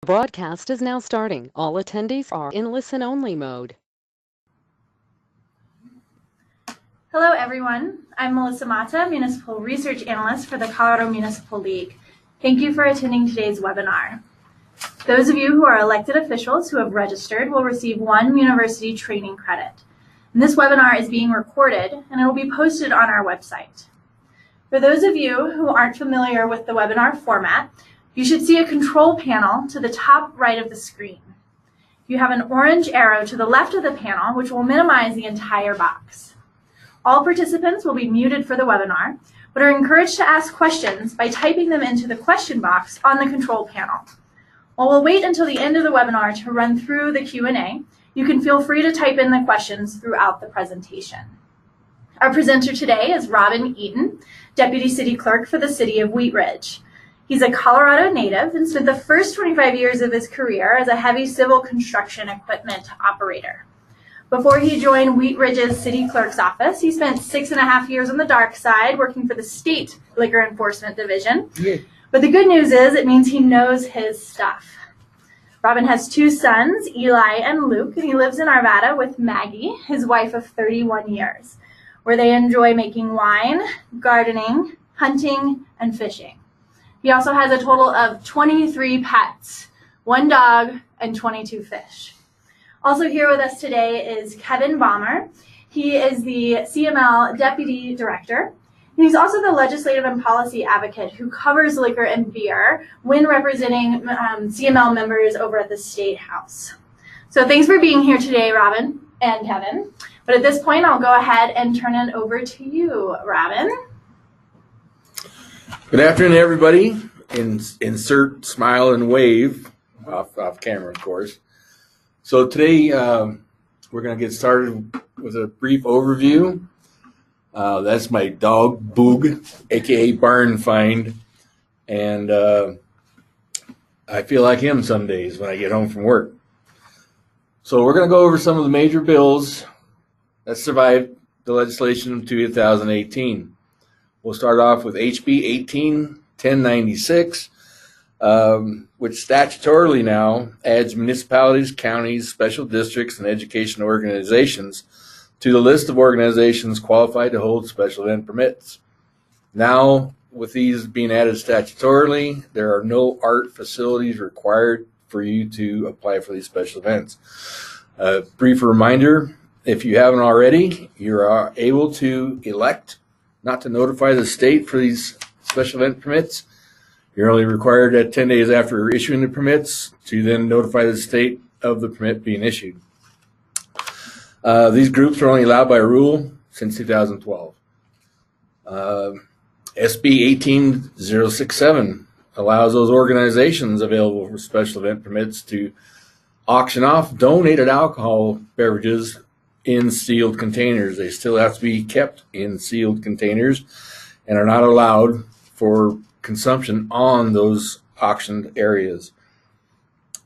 broadcast is now starting. All attendees are in listen-only mode. Hello, everyone. I'm Melissa Mata, Municipal Research Analyst for the Colorado Municipal League. Thank you for attending today's webinar. Those of you who are elected officials who have registered will receive 1 university training credit. And this webinar is being recorded and it will be posted on our website. For those of you who aren't familiar with the webinar format, you should see a control panel to the top right of the screen. You have an orange arrow to the left of the panel, which will minimize the entire box. All participants will be muted for the webinar, but are encouraged to ask questions by typing them into the question box on the control panel. While we'll wait until the end of the webinar to run through the Q&A, you can feel free to type in the questions throughout the presentation. Our presenter today is Robin Eaton, Deputy City Clerk for the City of Wheat Ridge. He's a Colorado native and spent the first 25 years of his career as a heavy civil construction equipment operator. Before he joined Wheat Ridge's City Clerk's office, he spent 6.5 years on the dark side working for the State Liquor Enforcement Division. Yeah. But the good news is it means he knows his stuff. Robin has 2 sons, Eli and Luke, and he lives in Arvada with Maggie, his wife of 31 years, where they enjoy making wine, gardening, hunting, and fishing. He also has a total of 23 pets, 1 dog, and 22 fish. Also here with us today is Kevin Baumer. He is the CML Deputy Director. And he's also the legislative and policy advocate who covers liquor and beer when representing CML members over at the State House. So thanks for being here today, Robin and Kevin. But at this point, I'll go ahead and turn it over to you, Robin. Good afternoon, everybody. Insert smile and wave off camera, of course. So today we're going to get started with a brief overview. That's my dog, Boog, aka Barn Find, and I feel like him some days when I get home from work. So we're going to go over some of the major bills that survived the legislation of 2018. We'll start off with HB 18-1096, which statutorily now adds municipalities, counties, special districts, and educational organizations to the list of organizations qualified to hold special event permits. Now, with these being added statutorily, there are no art facilities required for you to apply for these special events. Brief reminder, if you haven't already, you are able to elect not to notify the state for these special event permits. You're only required at 10 days after issuing the permits to then notify the state of the permit being issued. These groups are only allowed by rule since 2012. SB 18-067 allows those organizations available for special event permits to auction off donated alcohol beverages in sealed containers. They still have to be kept in sealed containers and are not allowed for consumption on those auctioned areas.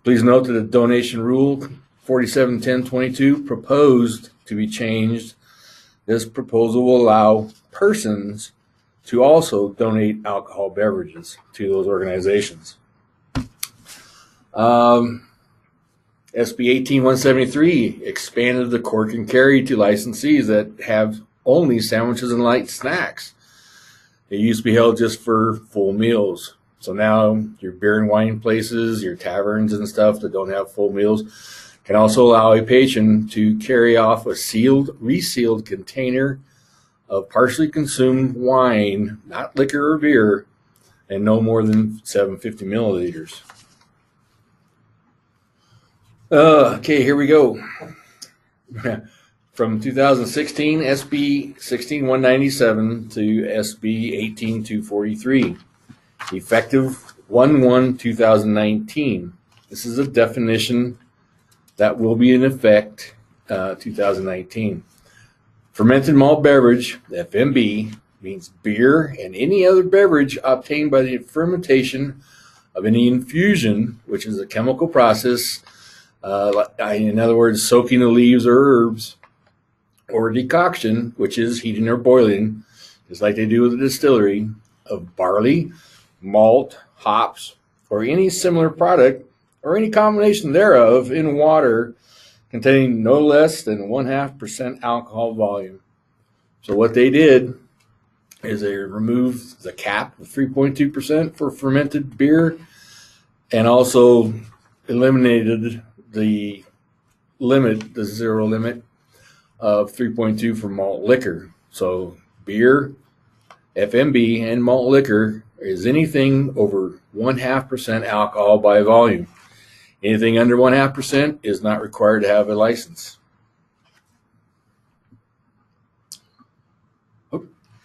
Please note that the donation rule 47-1022 proposed to be changed. This proposal will allow persons to also donate alcohol beverages to those organizations. SB 18-173 expanded the cork and carry to licensees that have only sandwiches and light snacks. It used to be held just for full meals. So now your beer and wine places, your taverns and stuff that don't have full meals can also allow a patron to carry off a sealed, resealed container of partially consumed wine, not liquor or beer, and no more than 750 milliliters. Okay, here we go. From 2016, SB 16-197 to SB 18-243, effective 1/1/2019. This is a definition that will be in effect 2019. Fermented malt beverage, FMB, means beer and any other beverage obtained by the fermentation of any infusion, which is a chemical process, in other words, soaking the leaves or herbs, or decoction, which is heating or boiling, just like they do with a distillery, of barley, malt, hops, or any similar product or any combination thereof in water containing no less than 0.5% alcohol volume. So what they did is they removed the cap of 3.2% for fermented beer and also eliminated the limit, the zero limit of 3.2 for malt liquor. So beer, FMB, and malt liquor is anything over 0.5% alcohol by volume. Anything under 0.5% is not required to have a license.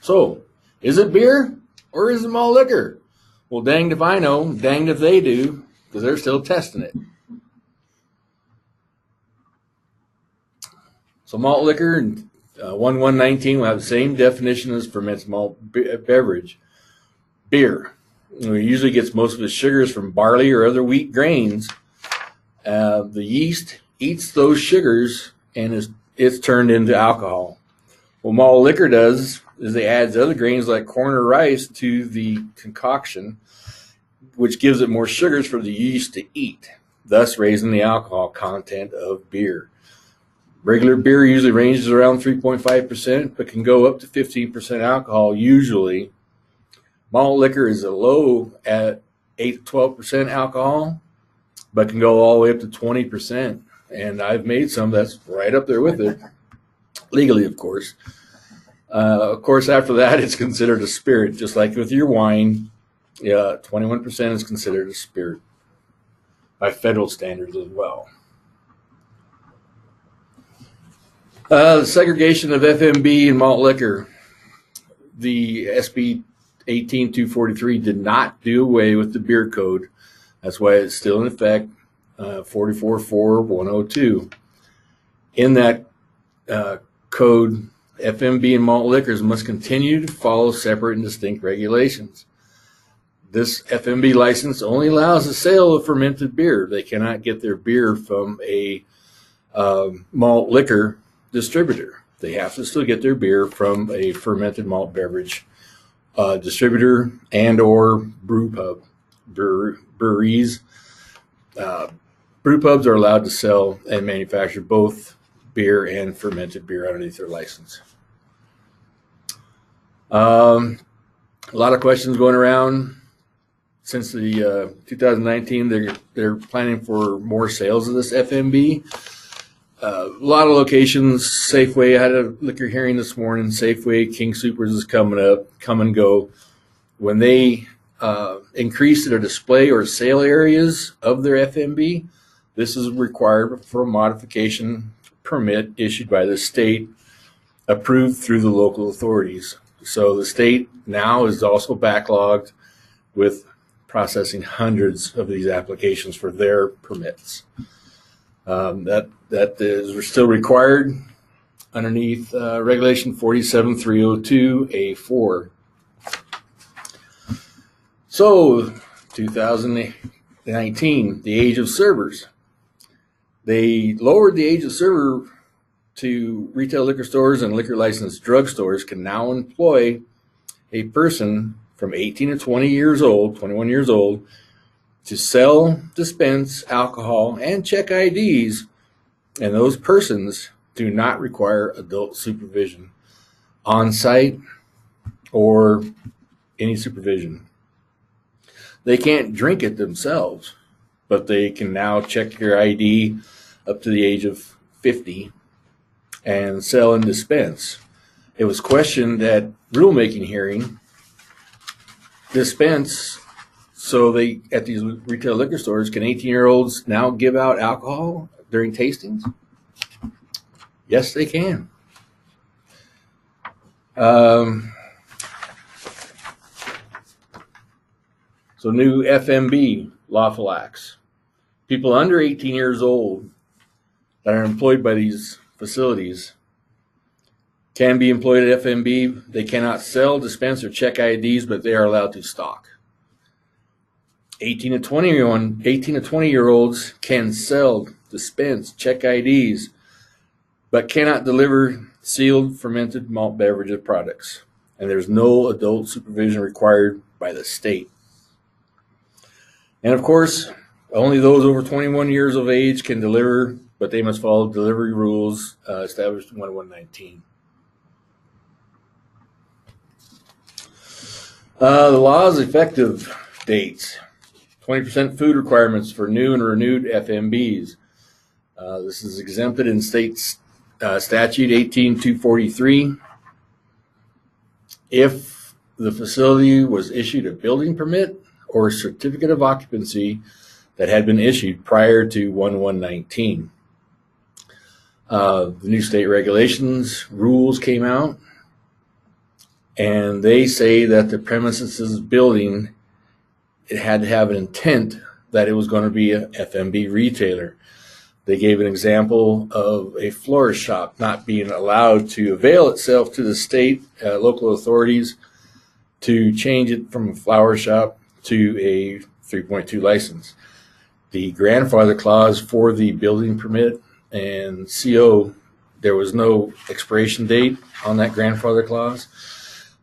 So, is it beer or is it malt liquor? Well, danged if I know, danged if they do, because they're still testing it. So malt liquor and 1119 will have the same definition as fermented malt beverage. Beer. It usually gets most of its sugars from barley or other wheat grains. The yeast eats those sugars and it's turned into alcohol. What malt liquor does is it adds other grains like corn or rice to the concoction, which gives it more sugars for the yeast to eat, thus raising the alcohol content of beer. Regular beer usually ranges around 3.5%, but can go up to 15% alcohol usually. Malt liquor is a low at 8 to 12% alcohol, but can go all the way up to 20%. And I've made some that's right up there with it, legally, of course. Of course, after that, it's considered a spirit, just like with your wine. Yeah, 21% is considered a spirit by federal standards as well. The segregation of FMB and malt liquor. The SB18-243 did not do away with the beer code. That's why it's still in effect, 444102. In that code, FMB and malt liquors must continue to follow separate and distinct regulations. This FMB license only allows the sale of fermented beer. They cannot get their beer from a malt liquor distributor. They have to still get their beer from a fermented malt beverage distributor and or brew pub. Breweries. Brew pubs are allowed to sell and manufacture both beer and fermented beer underneath their license. A lot of questions going around since the 2019. They're planning for more sales of this FMB. A lot of locations. Safeway, I had a liquor hearing this morning. Safeway, King Soopers is coming up. Come and go. When they increase their display or sale areas of their FMB, this is required for a modification permit issued by the state, approved through the local authorities. So the state now is also backlogged with processing hundreds of these applications for their permits. That is still required underneath Regulation 47302A4. So 2019, the age of servers. They lowered the age of server to retail liquor stores, and liquor licensed drugstores can now employ a person from 18 to 21 years old, to sell, dispense alcohol, and check IDs, and those persons do not require adult supervision on site or any supervision. They can't drink it themselves, but they can now check your ID up to the age of 50 and sell and dispense. It was questioned at rulemaking hearing, dispense, so they, at these retail liquor stores, can 18-year-olds now give out alcohol during tastings? Yes, they can. So new FMB, Lawful Acts. People under 18 years old that are employed by these facilities can be employed at FMB. They cannot sell, dispense, or check IDs, but they are allowed to stock. 18 to 20-year-olds can sell, dispense, check IDs, but cannot deliver sealed fermented malt beverage products. And there's no adult supervision required by the state. And of course, Only those over 21 years of age can deliver, but they must follow delivery rules established in 1119. The law's effective dates. 20% food requirements for new and renewed FMBs. This is exempted in state statute 18243. If the facility was issued a building permit or certificate of occupancy that had been issued prior to 1119. The new state regulations rules came out, and they say that the premises building, it had to have an intent that it was going to be a FMB retailer. They gave an example of a florist shop not being allowed to avail itself to the state local authorities to change it from a flower shop to a 3.2 license. The grandfather clause for the building permit and CO, there was no expiration date on that grandfather clause.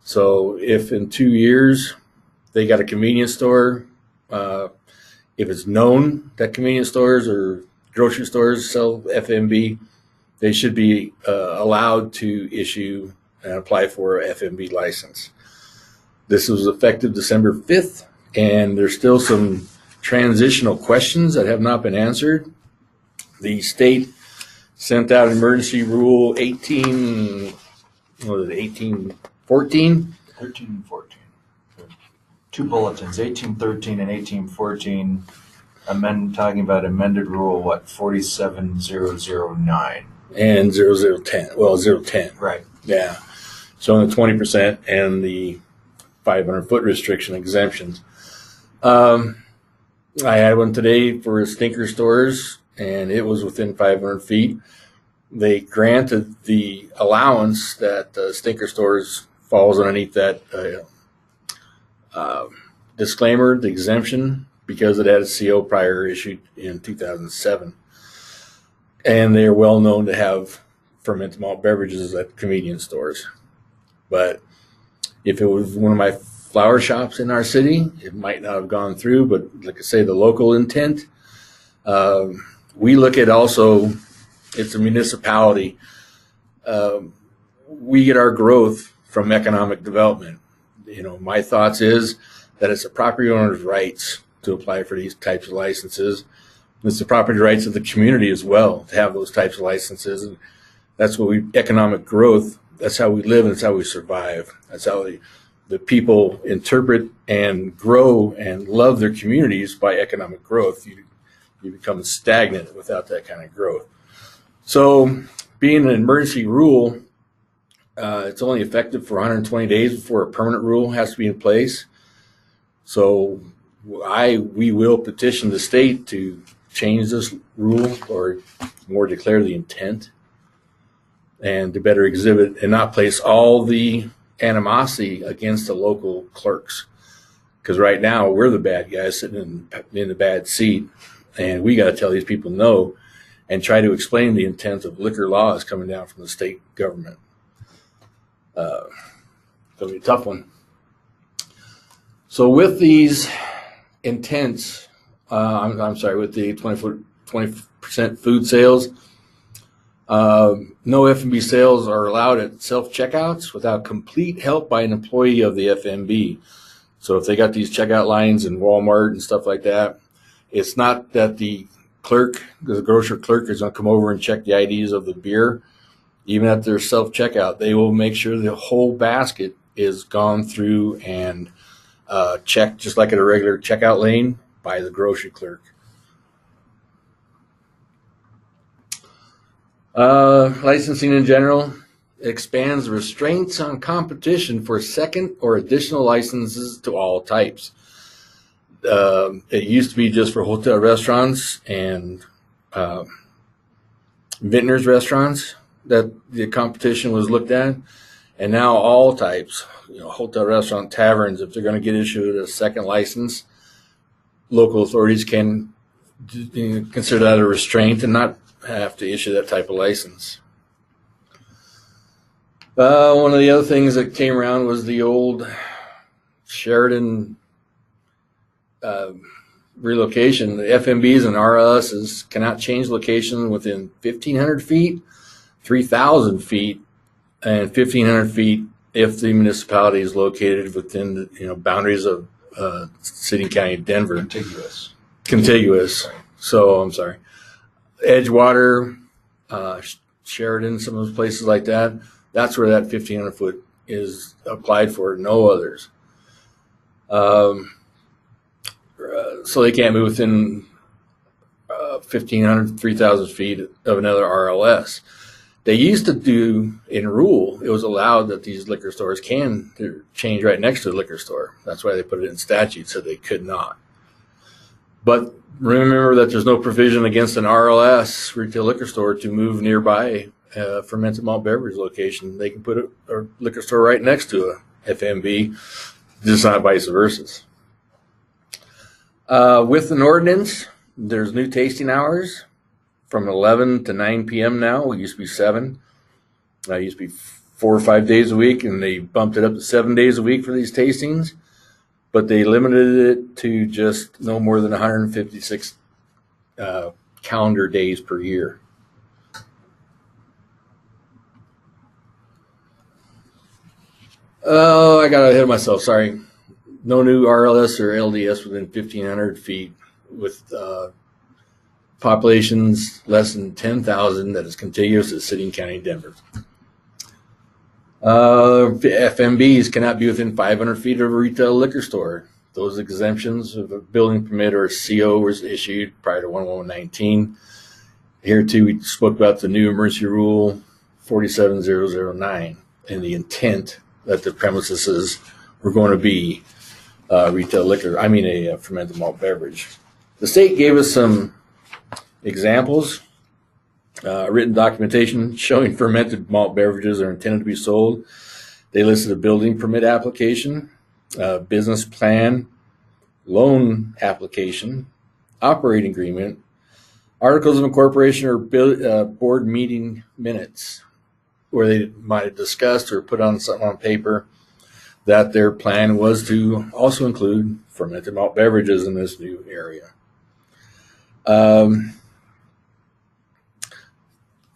So if in 2 years they got a convenience store, if it's known that convenience stores or grocery stores sell FMB, they should be allowed to issue and apply for a FMB license. This was effective December 5th, and there's still some transitional questions that have not been answered. The state sent out emergency rule 1814? 13 and 14. Two bulletins, 1813 and 1814, talking about amended rule, 47009. And 0010, well, 010. Right. Yeah. Showing the 20% and the 500-foot restriction exemptions. I had one today for stinker stores, and it was within 500 feet. They granted the allowance that stinker stores falls underneath that disclaimer, the exemption, because it had a CO prior issued in 2007. And they are well known to have fermented malt beverages at convenience stores. But if it was one of my flower shops in our city, it might not have gone through, but like I say, the local intent, we look at also, it's a municipality. We get our growth from economic development. You know, my thoughts is that it's the property owner's rights to apply for these types of licenses. It's the property rights of the community as well to have those types of licenses. And that's what economic growth, that's how we live and that's how we survive. That's how the people interpret and grow and love their communities by economic growth. You become stagnant without that kind of growth. So being an emergency rule, it's only effective for 120 days before a permanent rule has to be in place. So we will petition the state to change this rule or more declare the intent and to better exhibit and not place all the animosity against the local clerks. Because right now we're the bad guys sitting in the bad seat, and we got to tell these people no and try to explain the intent of liquor laws coming down from the state government. It's going to be a tough one. So with these intents, with the 20% food sales, no FMB sales are allowed at self-checkouts without complete help by an employee of the FMB. So if they got these checkout lines in Walmart and stuff like that, it's not that the grocer clerk is going to come over and check the IDs of the beer. Even at their self-checkout, they will make sure the whole basket is gone through and checked just like at a regular checkout lane by the grocery clerk. Licensing in general expands restraints on competition for second or additional licenses to all types. It used to be just for hotel restaurants and vintners restaurants that the competition was looked at, and now all types, hotel, restaurant, taverns, if they're going to get issued a second license, local authorities can consider that a restraint and not have to issue that type of license. One of the other things that came around was the old Sheridan relocation, the FMBs and RLSs cannot change location within 1,500 feet, 3,000 feet, and 1,500 feet if the municipality is located within the boundaries of city and county of Denver. Contiguous. So I'm sorry. Edgewater, Sheridan, some of those places like that. That's where that 1,500 foot is applied for. No others. So they can't move within 1,500, 3,000 feet of another RLS. They used to do, in rule, it was allowed that these liquor stores can change right next to the liquor store. That's why they put it in statute, so they could not. But remember that there's no provision against an RLS, retail liquor store, to move nearby a fermented malt beverage location. They can put a liquor store right next to a FMB, just not vice versa. With an ordinance, there's new tasting hours from 11 to 9 p.m. now. It used to be 7. It used to be 4 or 5 days a week, and they bumped it up to 7 days a week for these tastings. But they limited it to just no more than 156 calendar days per year. Oh, I got ahead of myself. Sorry. No new RLS or LDS within 1,500 feet with populations less than 10,000 that is contiguous to the city and county of Denver. FMBs cannot be within 500 feet of a retail liquor store. Those exemptions of a building permit or a CO was issued prior to 1/1/19. Here too, we spoke about the new emergency rule 47009 and the intent that the premises were going to be retail liquor. A fermented malt beverage. The state gave us some examples, written documentation showing fermented malt beverages are intended to be sold. They listed a building permit application, business plan, loan application, operating agreement, articles of incorporation, or board meeting minutes, where they might have discussed or put on something on paper that their plan was to also include fermented malt beverages in this new area.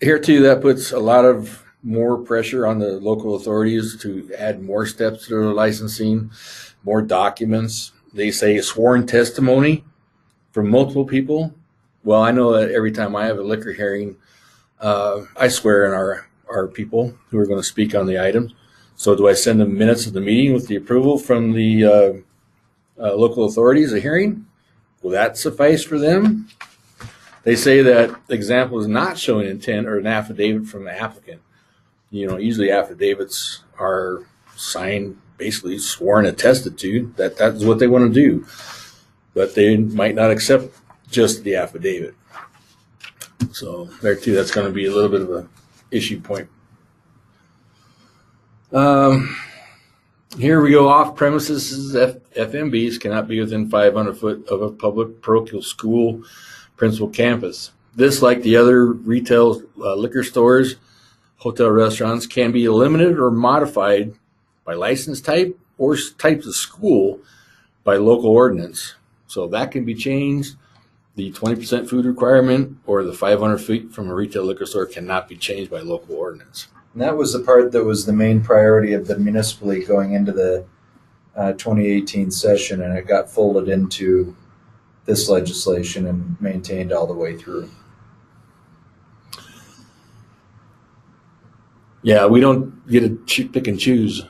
Here too, that puts a lot of more pressure on the local authorities to add more steps to their licensing, more documents. They say sworn testimony from multiple people. Well, I know that every time I have a liquor hearing, I swear in our people who are going to speak on the items. So do I send them minutes of the meeting with the approval from the local authorities, a hearing? Will that suffice for them? They say that the example is not showing intent or an affidavit from the applicant. Usually affidavits are signed, basically sworn, attested to, that that's what they want to do. But they might not accept just the affidavit. So there too, that's going to be a little bit of an issue point. Here we go. Off premises FMBs cannot be within 500 foot of a public parochial school principal campus. This, like the other retail liquor stores, hotel restaurants, can be limited or modified by license type or types of school by local ordinance. So that can be changed. The 20% food requirement or the 500 feet from a retail liquor store cannot be changed by local ordinance. And that was the part that was the main priority of the municipal league going into the 2018 session, and it got folded into this legislation and maintained all the way through. Yeah, we don't get to pick and choose.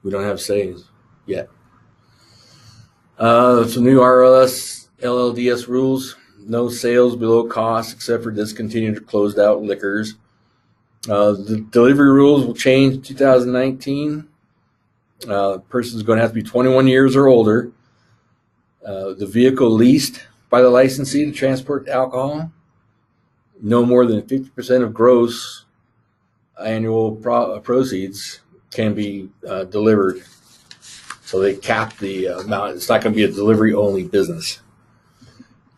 We don't have says yet. Some new RLS, LLDS rules. No sales below cost except for discontinued or closed out liquors. The delivery rules will change 2019. Person is going to have to be 21 years or older. The vehicle leased by the licensee to transport alcohol. No more than 50% of gross annual proceeds can be delivered. So they cap the amount. It's not going to be a delivery-only business.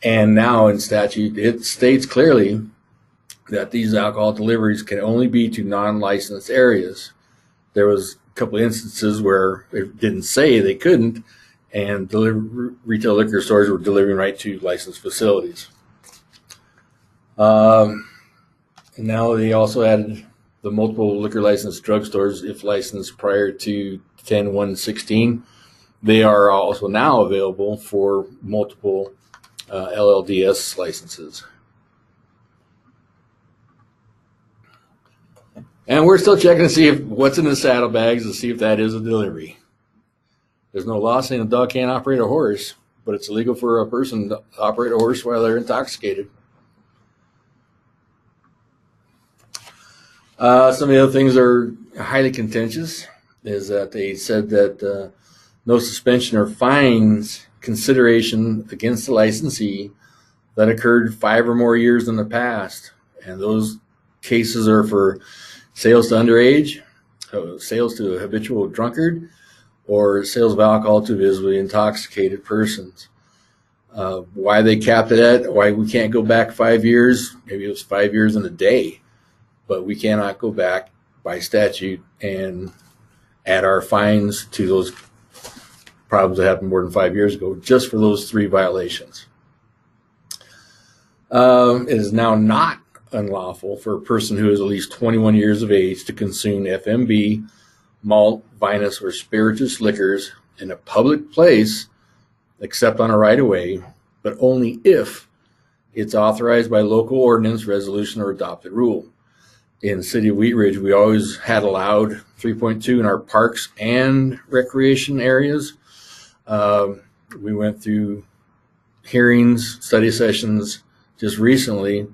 And now in statute, it states clearly that these alcohol deliveries can only be to non-licensed areas. There was a couple of instances where it didn't say they couldn't, and retail liquor stores were delivering right to licensed facilities. And now they also added the multiple liquor licensed drugstores, if licensed prior to 10/1/16. They are also now available for multiple LLDS licenses. And we're still checking to see if what's in the saddlebags to see if that is a delivery. There's no law saying a dog can't operate a horse, but it's illegal for a person to operate a horse while they're intoxicated. Some of the other things that are highly contentious is that they said that no suspension or fines consideration against the licensee that occurred 5 or more years in the past. And those cases are for sales to underage, sales to a habitual drunkard, or sales of alcohol to visibly intoxicated persons. Why they capped it at, why we can't go back 5 years, maybe it was 5 years and a day, but we cannot go back by statute and add our fines to those problems that happened more than 5 years ago, just for those 3 violations. It is now not unlawful for a person who is at least 21 years of age to consume FMB, malt, vinous, or spirituous liquors in a public place, except on a right-of-way, but only if it's authorized by local ordinance, resolution, or adopted rule. In the city of Wheat Ridge, we always had allowed 3.2 in our parks and recreation areas. We went through hearings, study sessions just recently,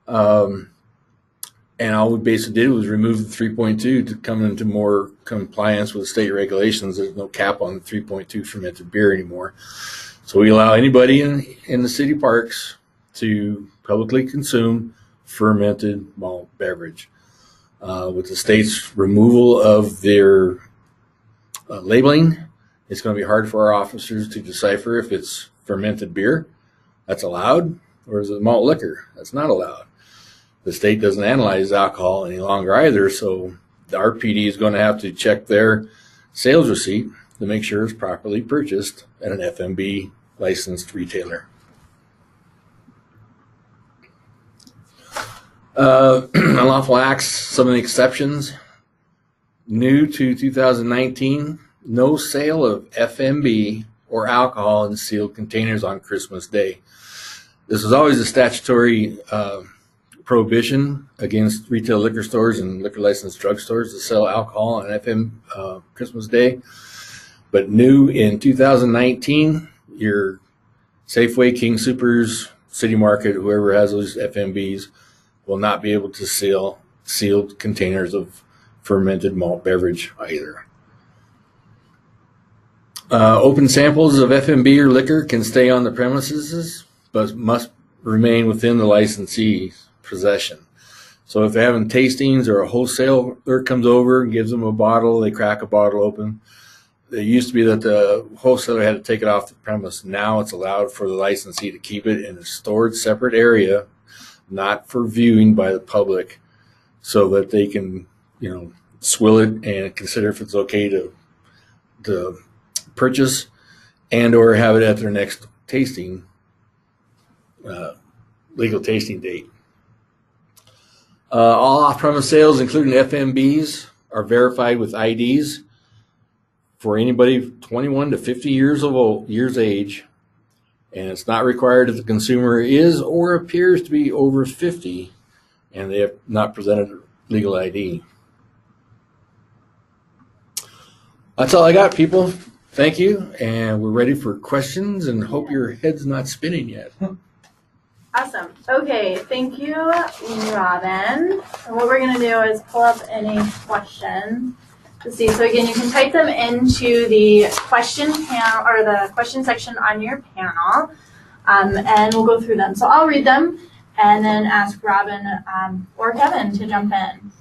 and all we basically did was remove the 3.2 to come into more compliance with state regulations. There's no cap on the 3.2 fermented beer anymore. So we allow anybody in the city parks to publicly consume fermented malt beverage. With the state's removal of their labeling, it's going to be hard for our officers to decipher if it's fermented beer, that's allowed, or is it malt liquor, that's not allowed. The state doesn't analyze alcohol any longer either, so the RPD is going to have to check their sales receipt to make sure it's properly purchased at an FMB licensed retailer. Unlawful acts, some of the exceptions. New to 2019, no sale of FMB or alcohol in sealed containers on Christmas Day. This was always a statutory prohibition against retail liquor stores and liquor licensed drugstores to sell alcohol on Christmas Day. But new in 2019, your Safeway, King Soopers, City Market, whoever has those FMBs, will not be able to sell sealed containers of fermented malt beverage either. Open samples of FMB or liquor can stay on the premises, but must remain within the licensee's possession. So if they're having tastings or a wholesaler comes over and gives them a bottle, they crack a bottle open. It used to be that the wholesaler had to take it off the premise. Now it's allowed for the licensee to keep it in a stored separate area, not for viewing by the public, so that they can, swill it and consider if it's okay to purchase and or have it at their next tasting, legal tasting date. All off-premise sales, including FMBs, are verified with IDs for anybody 21 to 50 years age, and it's not required if the consumer is or appears to be over 50 and they have not presented legal ID. That's all I got, people. Thank you, and we're ready for questions, and hope your head's not spinning yet. Awesome. Okay, thank you, Robin. And what we're going to do is pull up any questions to see. So again, you can type them into the question panel or the question section on your panel, and we'll go through them. So I'll read them and then ask Robin or Kevin to jump in.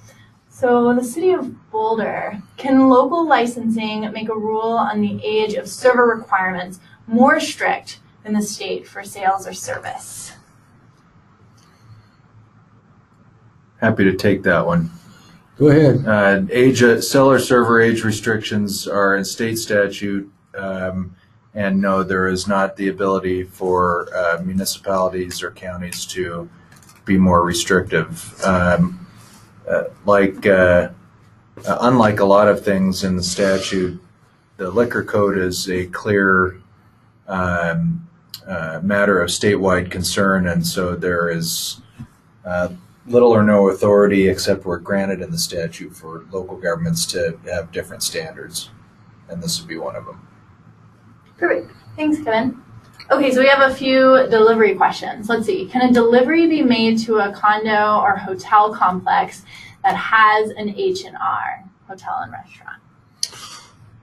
So the city of Boulder, can local licensing make a rule on the age of server requirements more strict than the state for sales or service? Happy to take that one. Go ahead. Seller server age restrictions are in state statute. And no, there is not the ability for municipalities or counties to be more restrictive. Unlike a lot of things in the statute, the liquor code is a clear matter of statewide concern, and so there is little or no authority except where granted in the statute for local governments to have different standards, and this would be one of them. Perfect. Thanks, Kevin. Okay, so we have a few delivery questions. Let's see. Can a delivery be made to a condo or hotel complex that has an H&R, hotel and restaurant?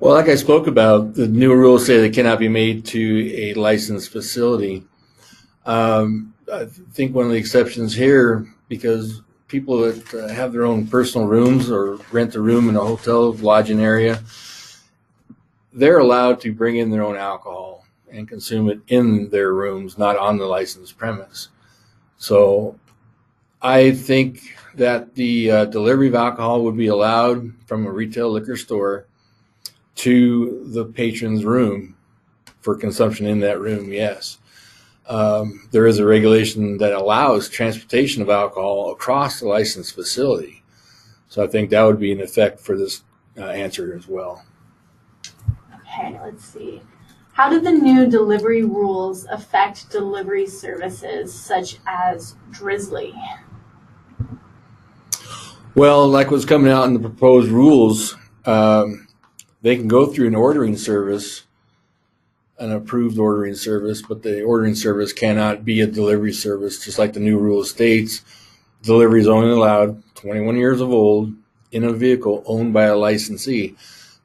Well, like I spoke about, the new rules say they cannot be made to a licensed facility. I think one of the exceptions here, because people that have their own personal rooms or rent a room in a hotel lodging area, they're allowed to bring in their own alcohol and consume it in their rooms, not on the licensed premise. So I think that the delivery of alcohol would be allowed from a retail liquor store to the patron's room for consumption in that room, yes. There is a regulation that allows transportation of alcohol across the licensed facility. So I think that would be in effect for this answer as well. Okay, let's see. How did the new delivery rules affect delivery services such as Drizzly? Well, like what's coming out in the proposed rules, they can go through an ordering service, an approved ordering service, but the ordering service cannot be a delivery service, just like the new rule states. Delivery is only allowed 21 years of old in a vehicle owned by a licensee.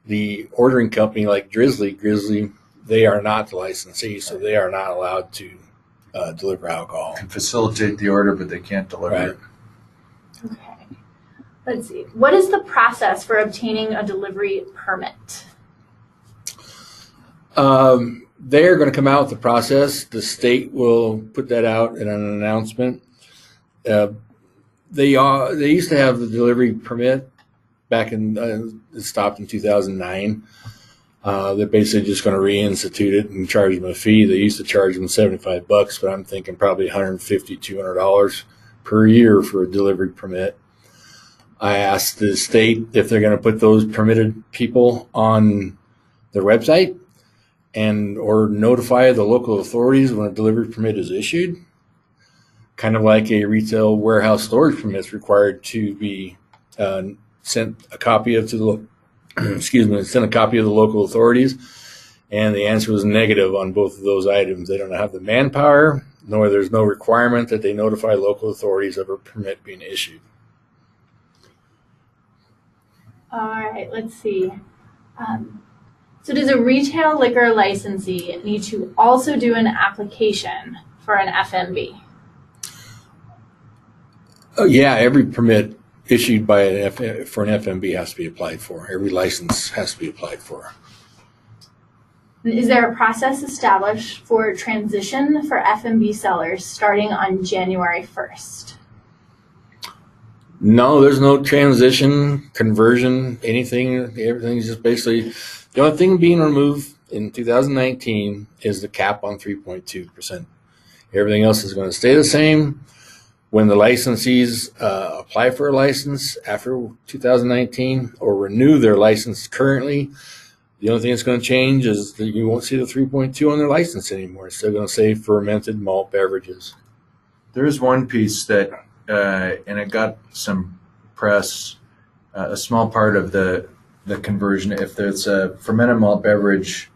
The ordering company like Drizzly, they are not the licensee, so they are not allowed to deliver alcohol. Can facilitate the order, but they can't deliver it. Okay. Let's see. What is the process for obtaining a delivery permit? They're going to come out with the process. The state will put that out in an announcement. They used to have the delivery permit back in it stopped in 2009. They're basically just going to reinstitute it and charge them a fee. They used to charge them $75, but I'm thinking probably $150, $200 per year for a delivery permit. I asked the state if they're going to put those permitted people on their website and or notify the local authorities when a delivery permit is issued. Kind of like a retail warehouse storage permit is required to be sent a copy of to the sent a copy of the local authorities, and the answer was negative on both of those items. They don't have the manpower, nor there's no requirement that they notify local authorities of a permit being issued. All right, let's see. So does a retail liquor licensee need to also do an application for an FMB? Oh, yeah, every permit issued by for an FMB has to be applied for. Every license has to be applied for. Is there a process established for transition for FMB sellers starting on January 1st? No, there's no transition, conversion, anything. Everything's just basically, the only thing being removed in 2019 is the cap on 3.2%. Everything else is going to stay the same. When the licensees apply for a license after 2019 or renew their license currently, the only thing that's going to change is that you won't see the 3.2 on their license anymore. It's still going to say fermented malt beverages. There is one piece that, and it got some press, a small part of the conversion. If there's a fermented malt beverage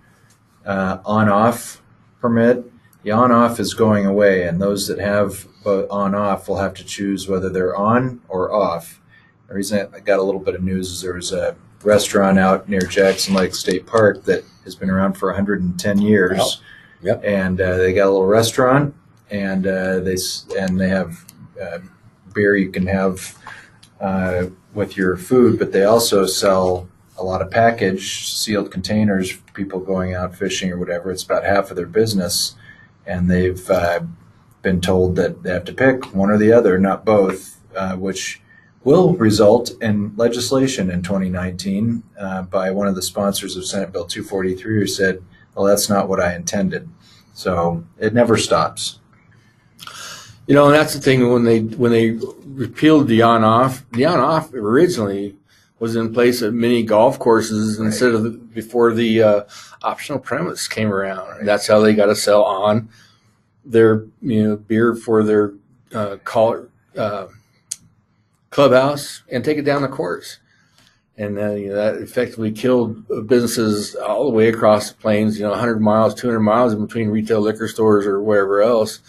on-off permit, the on-off is going away, and those that have on-off will have to choose whether they're on or off. The reason I got a little bit of news is there was a restaurant out near Jackson Lake State Park that has been around for 110 years. Wow. Yep. And they got a little restaurant, and they have beer you can have with your food, but they also sell a lot of packaged sealed containers for people going out fishing or whatever. It's about half of their business, and they've been told that they have to pick one or the other, not both, which will result in legislation in 2019 by one of the sponsors of Senate Bill 243, who said well, that's not what I intended. So it never stops. You know, and that's the thing when they repealed the on-off originally was in place at many golf courses instead of before the optional premise came around. Right. That's how they got to sell on their beer for their clubhouse and take it down the course. And that effectively killed businesses all the way across the plains, 100 miles, 200 miles in between retail liquor stores or wherever else.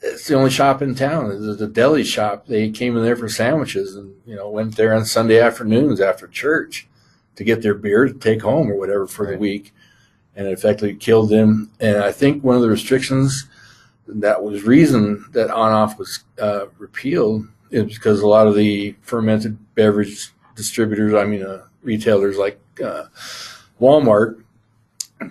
It's the only shop in town. It's a deli shop. They came in there for sandwiches and, went there on Sunday afternoons after church to get their beer to take home or whatever for the week. And it effectively killed them. And I think one of the restrictions that was reason that on-off was repealed is because a lot of the fermented beverage distributors, retailers like Walmart,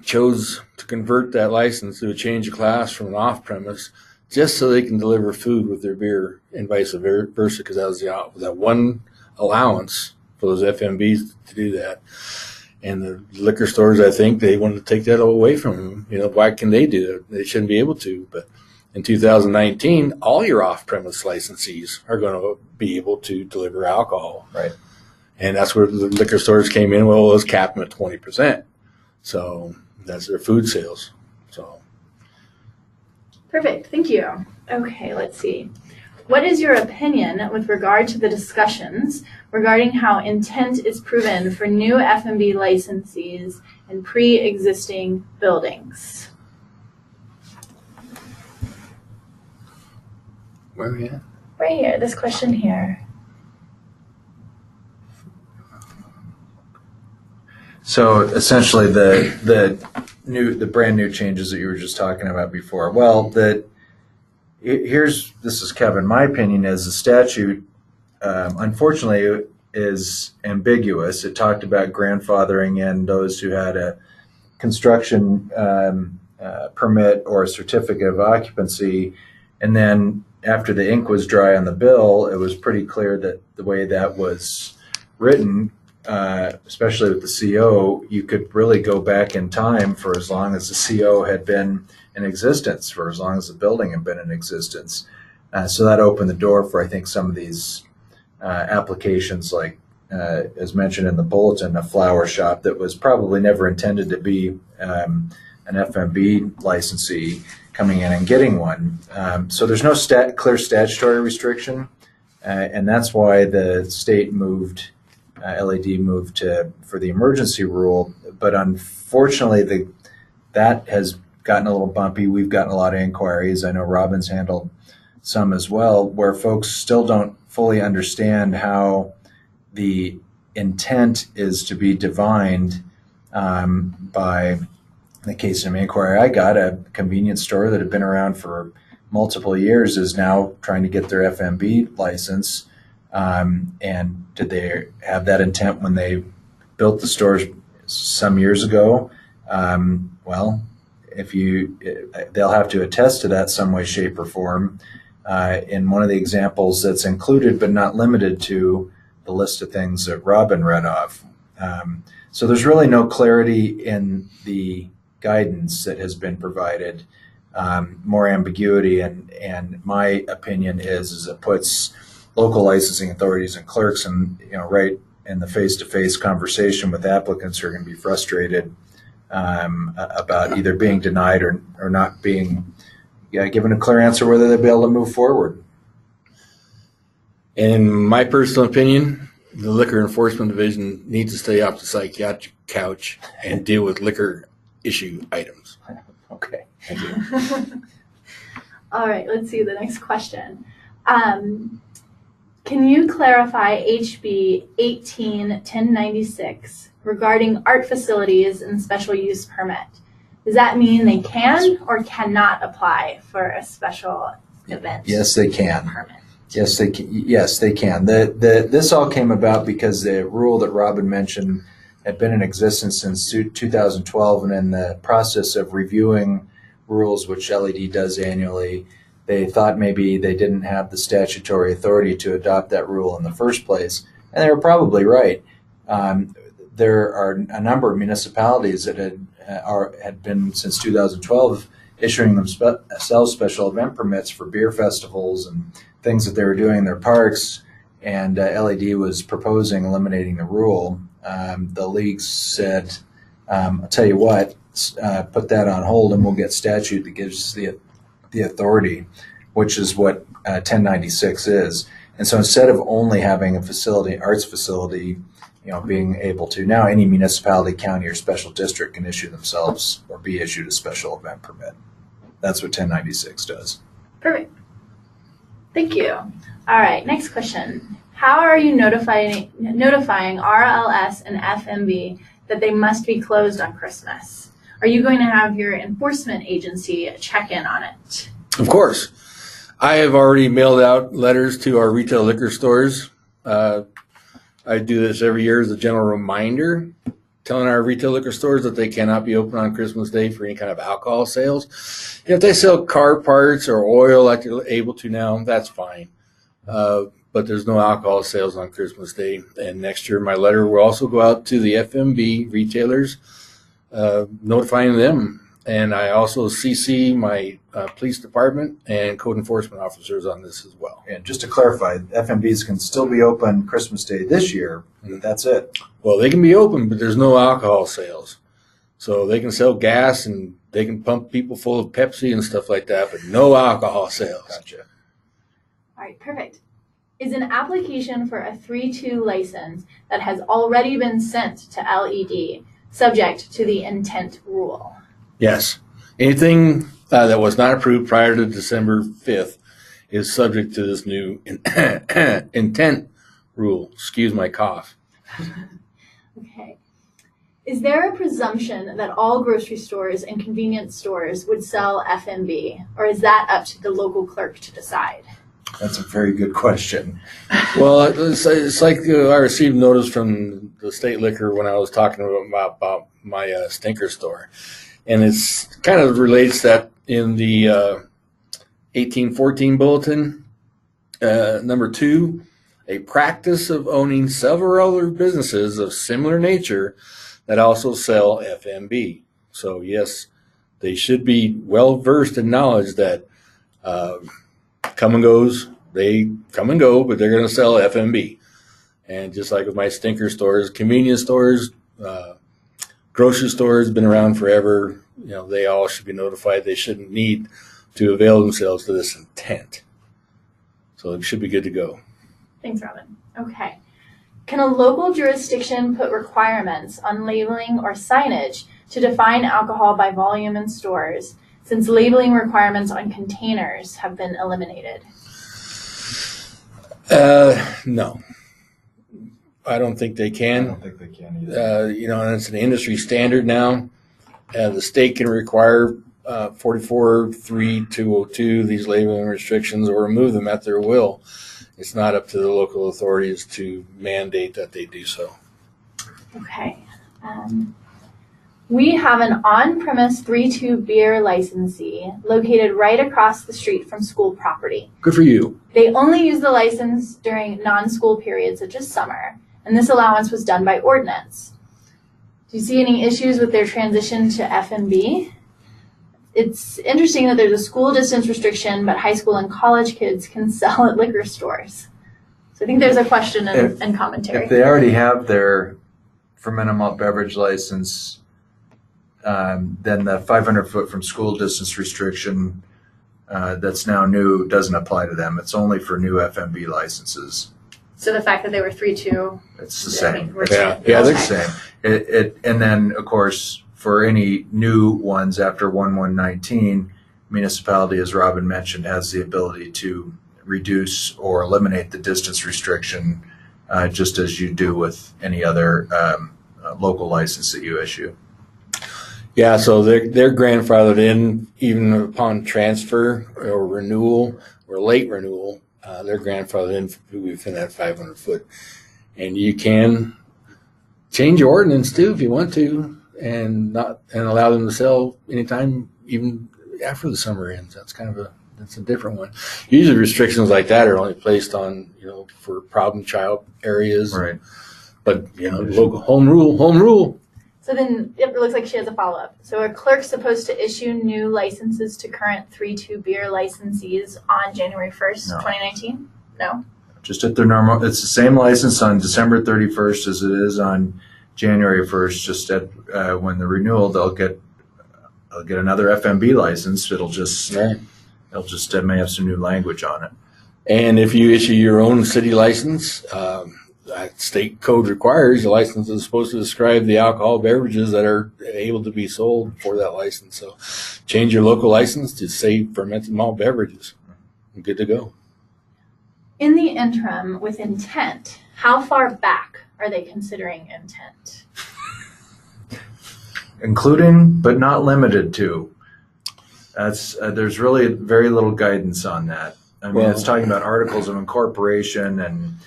chose to convert that license to a change of class from an off-premise just so they can deliver food with their beer and vice versa, because that was that one allowance for those FMBs to do that. And the liquor stores, I think, they wanted to take that away from them. Why can they do that? They shouldn't be able to. But in 2019, all your off-premise licensees are going to be able to deliver alcohol. Right. And that's where the liquor stores came in. Well, it was capped at 20%. So that's their food sales. So. Perfect. Thank you. Okay, let's see. What is your opinion with regard to the discussions regarding how intent is proven for new FMB licensees in pre-existing buildings? Where are we at? Right here, this question here. So essentially, the brand new changes that you were just talking about before. Well, this is Kevin. My opinion is the statute, unfortunately, is ambiguous. It talked about grandfathering in those who had a construction permit or a certificate of occupancy, and then after the ink was dry on the bill, it was pretty clear that the way that was written, especially with the CO, you could really go back in time for as long as the CO had been in existence, for as long as the building had been in existence. So that opened the door for, I think, some of these applications, like, as mentioned in the bulletin, a flower shop that was probably never intended to be an FMB licensee coming in and getting one. So there's no clear statutory restriction, and that's why the state moved, LAD moved for the emergency rule. But unfortunately, that has gotten a little bumpy. We've gotten a lot of inquiries. I know Robin's handled some as well, where folks still don't fully understand how the intent is to be divined by, in the case of an inquiry I got, a convenience store that had been around for multiple years is now trying to get their FMB license. And did they have that intent when they built the stores some years ago? Well, they'll have to attest to that some way, shape, or form. In one of the examples that's included but not limited to the list of things that Robin read off. So there's really no clarity in the guidance that has been provided, more ambiguity, and my opinion is it puts local licensing authorities and clerks right in the face-to-face conversation with applicants who are going to be frustrated about either being denied or not being given a clear answer whether they'll be able to move forward. In my personal opinion, the Liquor Enforcement Division needs to stay off the psychiatric couch and deal with liquor issue items. Okay. Thank you. All right, let's see the next question. Can you clarify HB 18-1096 regarding art facilities and special use permit? Does that mean they can or cannot apply for a special event? Yes, they can. Permit? Yes, they can. Yes, they can. This all came about because the rule that Robin mentioned had been in existence since 2012, and in the process of reviewing rules, which LED does annually, they thought maybe they didn't have the statutory authority to adopt that rule in the first place, and they were probably right. there are a number of municipalities that had been since 2012 issuing themselves special event permits for beer festivals and things that they were doing in their parks. And LED was proposing eliminating the rule. The league said, I'll tell you what, put that on hold and we'll get statute that gives the authority, which is what 1096 is. And so instead of only having a facility, arts facility, being able to, now any municipality, county, or special district can issue themselves or be issued a special event permit. That's what 1096 does. Perfect. Thank you. All right, next question. How are you notifying RLS and FMB that they must be closed on Christmas? Are you going to have your enforcement agency check in on it? Of course. I have already mailed out letters to our retail liquor stores. I do this every year as a general reminder, telling our retail liquor stores that they cannot be open on Christmas Day for any kind of alcohol sales. If they sell car parts or oil like they're able to now, that's fine. But there's no alcohol sales on Christmas Day. And next year, my letter will also go out to the FMB retailers, notifying them. And I also CC my police department and code enforcement officers on this as well. And just to clarify, FMBs can still be open Christmas Day this year. That's it. Well, they can be open, but there's no alcohol sales. So they can sell gas and they can pump people full of Pepsi and stuff like that, but no alcohol sales. Gotcha. All right, perfect. Is an application for a 3-2 license that has already been sent to LED subject to the intent rule? Yes. Anything that was not approved prior to December 5th is subject to this new intent rule. Excuse my cough. Okay. Is there a presumption that all grocery stores and convenience stores would sell FMB, or is that up to the local clerk to decide? That's a very good question. Well, it's like I received notice from the state liquor when I was talking about my stinker store. And it's kind of relates that in the 1814 bulletin, number 2, a practice of owning several other businesses of similar nature that also sell FMB. So yes, they should be well versed in knowledge that come and goes, they come and go, but they're going to sell FMB. And just like with my stinker stores, convenience stores, grocery stores, been around forever. They all should be notified. They shouldn't need to avail themselves to this intent. So it should be good to go. Thanks, Robin. Okay. Can a local jurisdiction put requirements on labeling or signage to define alcohol by volume in stores, since labeling requirements on containers have been eliminated? No. I don't think they can. I don't think they can either. And it's an industry standard now. The state can require 44.3.202 these labeling restrictions or remove them at their will. It's not up to the local authorities to mandate that they do so. Okay. We have an on-premise 3-2 beer licensee located right across the street from school property. Good for you. They only use the license during non-school periods such as summer, and this allowance was done by ordinance. Do you see any issues with their transition to FMB? It's interesting that there's a school distance restriction, but high school and college kids can sell at liquor stores. So I think there's a question and commentary. If they already have their fermented malt beverage license, then the 500 foot from school distance restriction that's now new doesn't apply to them. It's only for new FMB licenses. So the fact that they were 3-2, it's the same. Yeah, It's the same. And then, of course, for any new ones after 1/1/19, municipality, as Robin mentioned, has the ability to reduce or eliminate the distance restriction, just as you do with any other local license that you issue. Yeah, so they're grandfathered in even upon transfer or renewal or late renewal. They're grandfathered in within that 500 foot, and you can change your ordinance too if you want to, and allow them to sell anytime, even after the summer ends. That's a different one. Usually restrictions like that are only placed on for problem child areas, right? But, local home rule. So then it looks like she has a follow-up. So are clerks supposed to issue new licenses to current 3-2 beer licensees on January 1st, No. 2019? No? Just at their normal, it's the same license on December 31st as it is on January 1st. Just at when the renewal, they'll get another FMB license. It'll just may have some new language on it. And if you issue your own city license, state code requires your license is supposed to describe the alcohol beverages that are able to be sold for that license. So change your local license to say fermented malt beverages. You're good to go. In the interim, with intent, how far back are they considering intent? Including, but not limited to. That's there's really very little guidance on that. I mean, it's talking about articles of incorporation and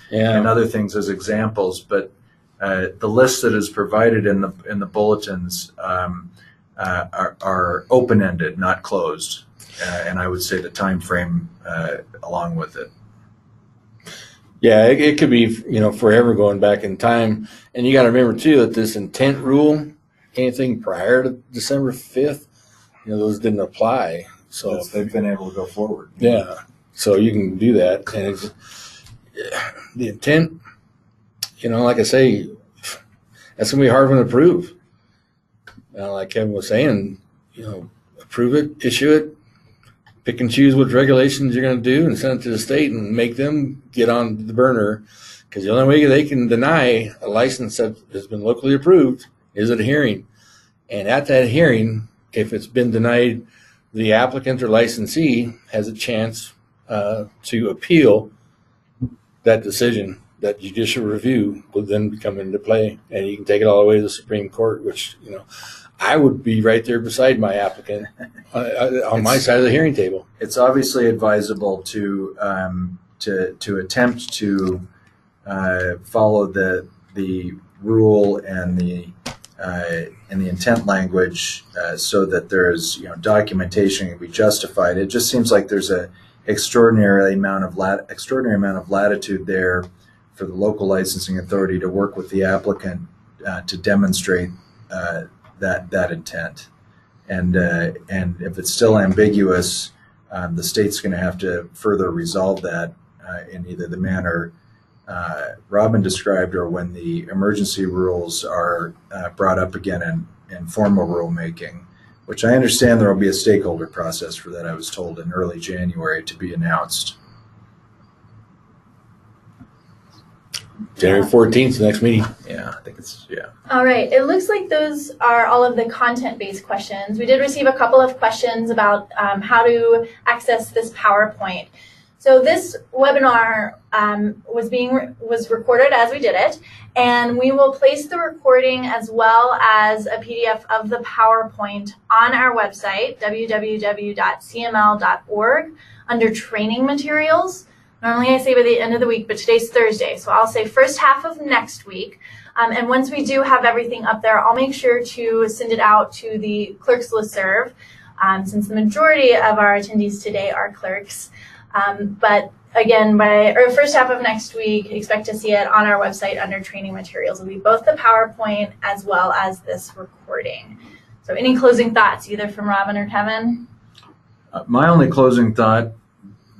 other things as examples, but the list that is provided in the bulletins are open-ended, not closed, and I would say the time frame along with it. Yeah, it could be forever going back in time, and you got to remember too that this intent rule, anything prior to December 5th, those didn't apply. So they've been able to go forward. Yeah. So you can do that, and the intent, like I say, that's gonna be a hard one to prove. Like Kevin was saying, approve it, issue it, pick and choose what regulations you're gonna do, and send it to the state and make them get on the burner. Because the only way they can deny a license that has been locally approved is at a hearing, and at that hearing, if it's been denied, the applicant or licensee has a chance to appeal that decision. That judicial review will then come into play, and you can take it all the way to the Supreme Court, which, I would be right there beside my applicant on my side of the hearing table. It's obviously advisable to attempt to follow the rule and the intent language so that there's documentation can be justified. It just seems like there's a extraordinary amount of latitude there for the local licensing authority to work with the applicant to demonstrate that intent. And if it's still ambiguous, the state's going to have to further resolve that in either the manner Robin described or when the emergency rules are brought up again in formal rulemaking, which I understand there will be a stakeholder process for that, I was told, in early January to be announced. January 14th, the next meeting. Yeah, I think it's, yeah. All right. It looks like those are all of the content-based questions. We did receive a couple of questions about how to access this PowerPoint. So this webinar was recorded as we did it, and we will place the recording as well as a PDF of the PowerPoint on our website, www.cml.org, under training materials. Normally I say by the end of the week, but today's Thursday, so I'll say first half of next week. And once we do have everything up there, I'll make sure to send it out to the clerks listserv, since the majority of our attendees today are clerks. But again, by first half of next week, expect to see it on our website under training materials. It'll be both the PowerPoint as well as this recording. So any closing thoughts, either from Robin or Kevin? My only closing thought,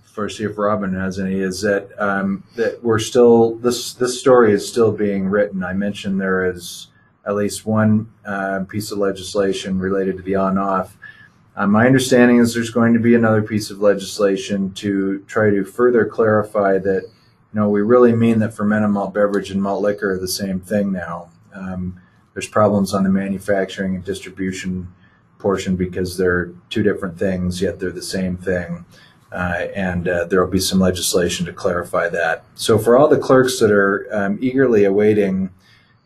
first see if Robin has any, is that that we're still, this story is still being written. I mentioned there is at least one piece of legislation related to the on-off. My understanding is there's going to be another piece of legislation to try to further clarify that, we really mean that fermented malt beverage and malt liquor are the same thing now. There's problems on the manufacturing and distribution portion because they're two different things, yet they're the same thing. And there will be some legislation to clarify that. So for all the clerks that are eagerly awaiting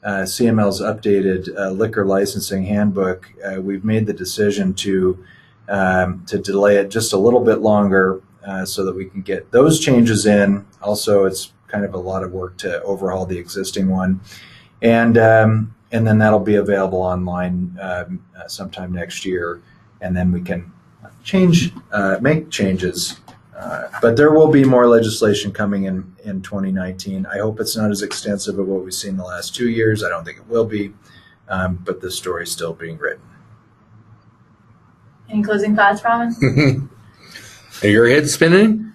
CML's updated liquor licensing handbook, we've made the decision to delay it just a little bit longer so that we can get those changes in. Also, it's kind of a lot of work to overhaul the existing one. And then that'll be available online sometime next year. And then we can make changes But there will be more legislation coming in 2019. I hope it's not as extensive as what we've seen the last 2 years. I don't think it will be, but the story is still being written. Any closing thoughts, Robin? Are your head spinning?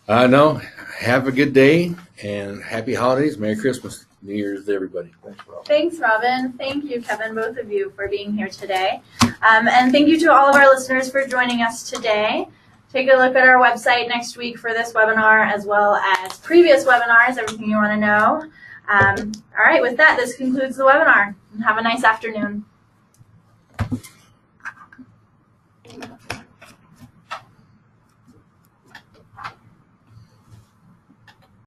No. Have a good day and happy holidays. Merry Christmas, New Year's to everybody. Thanks, Robin. Thank you, Kevin, both of you, for being here today. And thank you to all of our listeners for joining us today. Take a look at our website next week for this webinar, as well as previous webinars, everything you want to know. All right, with that, this concludes the webinar. Have a nice afternoon.